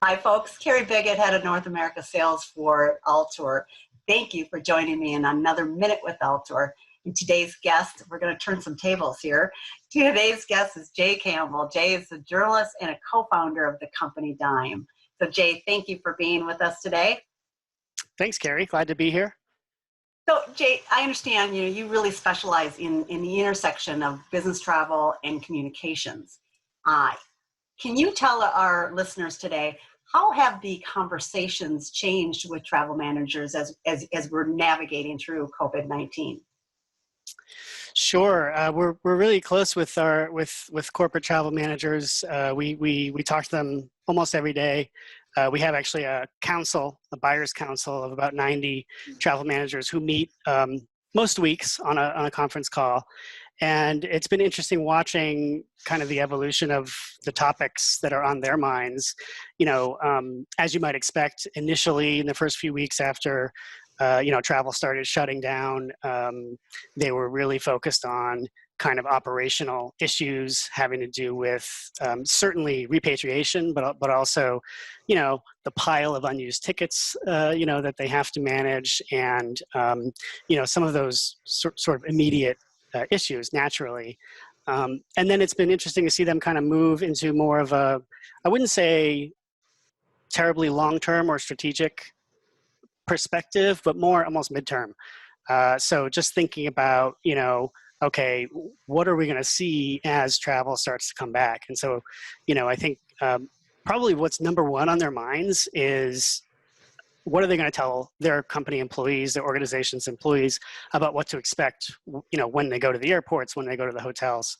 Hi, folks. Carrie Biggett, head of North America sales for Altour. Thank you for joining me in another Minute with Altour. And today's guest, we're going to turn some tables here. Today's guest is Jay Campbell. Jay is a journalist and a co-founder of the company Dime. So Jay, thank you for being with us today. Thanks, Carrie. Glad to be here. So Jay, I understand you really specialize in the intersection of business travel and communications. Can you tell our listeners today, how have the conversations changed with travel managers as we're navigating through COVID-19? Sure, we're really close with corporate travel managers. We talk to them almost every day. We have actually a buyers council of about 90 travel managers who meet most weeks on a conference call. And it's been interesting watching kind of the evolution of the topics that are on their minds. As you might expect, initially in the first few weeks after travel started shutting down, they were really focused on kind of operational issues having to do with certainly repatriation, but also, the pile of unused tickets, that they have to manage, and some of those sort of immediate issues naturally. And then it's been interesting to see them kind of move into more of a, I wouldn't say terribly long-term or strategic perspective, but more almost midterm. So just thinking about, okay, what are we going to see as travel starts to come back? And so, I think probably what's number one on their minds is, what are they going to tell their company employees, their organization's employees, about what to expect, when they go to the airports, when they go to the hotels.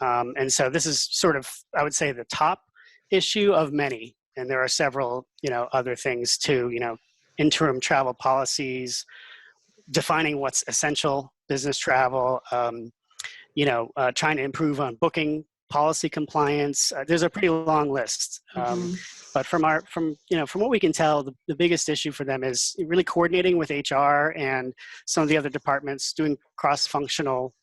And so this is sort of, I would say, the top issue of many. And there are several, other things too, interim travel policies, defining what's essential business travel, trying to improve on booking policy compliance. There's a pretty long list. But from what we can tell, the biggest issue for them is really coordinating with HR and some of the other departments, doing cross-functional,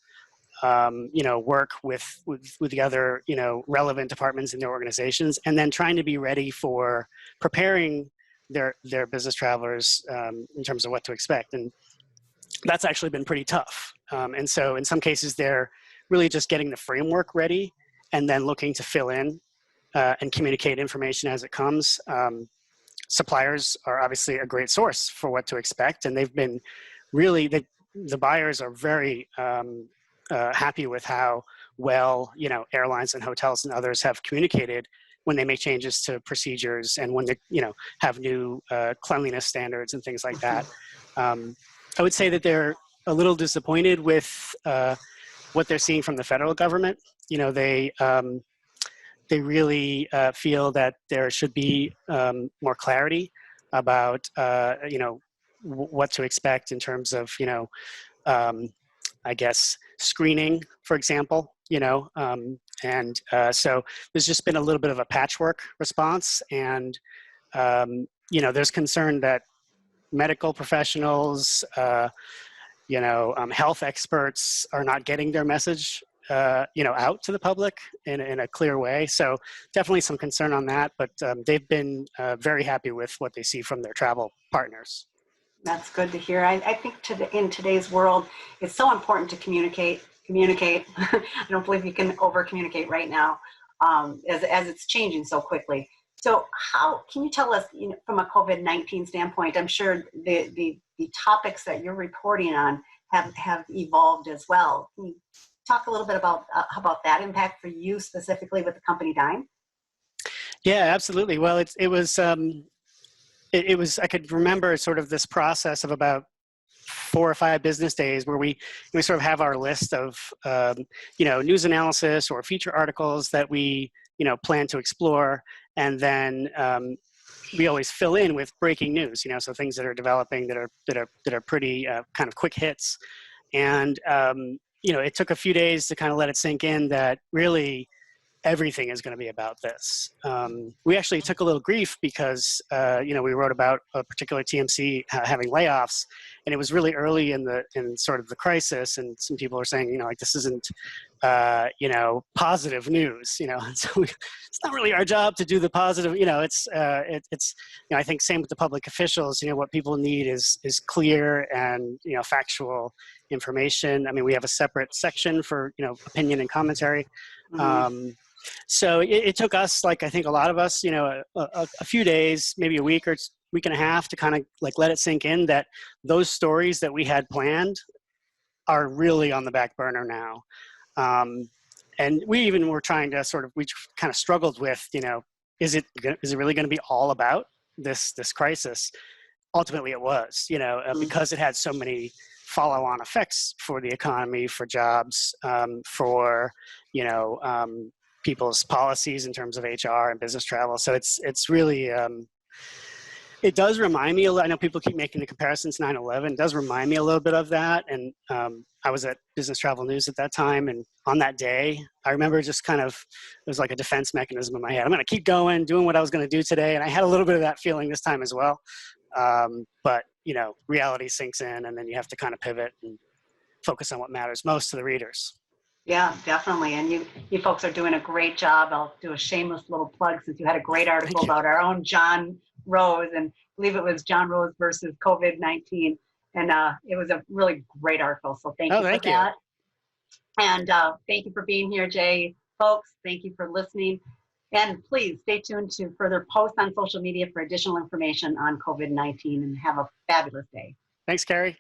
work with the other, relevant departments in their organizations, and then trying to be ready for preparing their business travelers in terms of what to expect. And that's actually been pretty tough. And so in some cases, they're really just getting the framework ready and then looking to fill in and communicate information as it comes. Suppliers are obviously a great source for what to expect, and they've been really, the buyers are very happy with how well, airlines and hotels and others have communicated when they make changes to procedures and when they, have new cleanliness standards and things like that. I would say that they're a little disappointed with what they're seeing from the federal government. They really feel that there should be more clarity about, what to expect in terms of, I guess, screening, for example, so there's just been a little bit of a patchwork response. And, there's concern that medical professionals, health experts are not getting their message, out to the public in a clear way. So definitely some concern on that, but they've been very happy with what they see from their travel partners. That's good to hear. I think in today's world, it's so important to communicate. I don't believe you can over-communicate right now, as it's changing so quickly. So how can you tell us, from a COVID-19 standpoint, I'm sure the topics that you're reporting on have evolved as well. Can you talk a little bit about that impact for you specifically with the company Dime? Yeah, absolutely. Well, it was, I could remember sort of this process of about 4 or 5 business days where we sort of have our list of, news analysis or feature articles that we, plan to explore. And then we always fill in with breaking news, so things that are developing that are pretty kind of quick hits. And, it took a few days to kind of let it sink in that really everything is going to be about this. We actually took a little grief because, we wrote about a particular TMC having layoffs, and it was really early in sort of the crisis, and some people are saying, like, this isn't, positive news, and so it's not really our job to do the positive, it's, I think same with the public officials, what people need is clear and, factual information. I mean, we have a separate section for, opinion and commentary. So it took us, like, I think a lot of us, a few days, maybe a week or week and a half to kind of like let it sink in that those stories that we had planned are really on the back burner now. And we even were trying to we kind of struggled with, is it really going to be all about this crisis? Ultimately it was, because it had so many follow-on effects for the economy, for jobs, for, people's policies in terms of HR and business travel. So it's really, it does remind me, I know people keep making the comparisons to 9/11, it does remind me a little bit of that. And I was at Business Travel News at that time, and on that day, I remember just kind of, it was like a defense mechanism in my head. I'm going to keep going, doing what I was going to do today. And I had a little bit of that feeling this time as well. But, reality sinks in, and then you have to kind of pivot and focus on what matters most to the readers. Yeah, definitely. And you folks are doing a great job. I'll do a shameless little plug, since you had a great article about our own John Rose, and I believe it was John Rose versus COVID-19. And it was a really great article. So thank you for that. And thank you for being here, Jay. Folks, thank you for listening. And please stay tuned to further posts on social media for additional information on COVID-19, and have a fabulous day. Thanks, Carrie.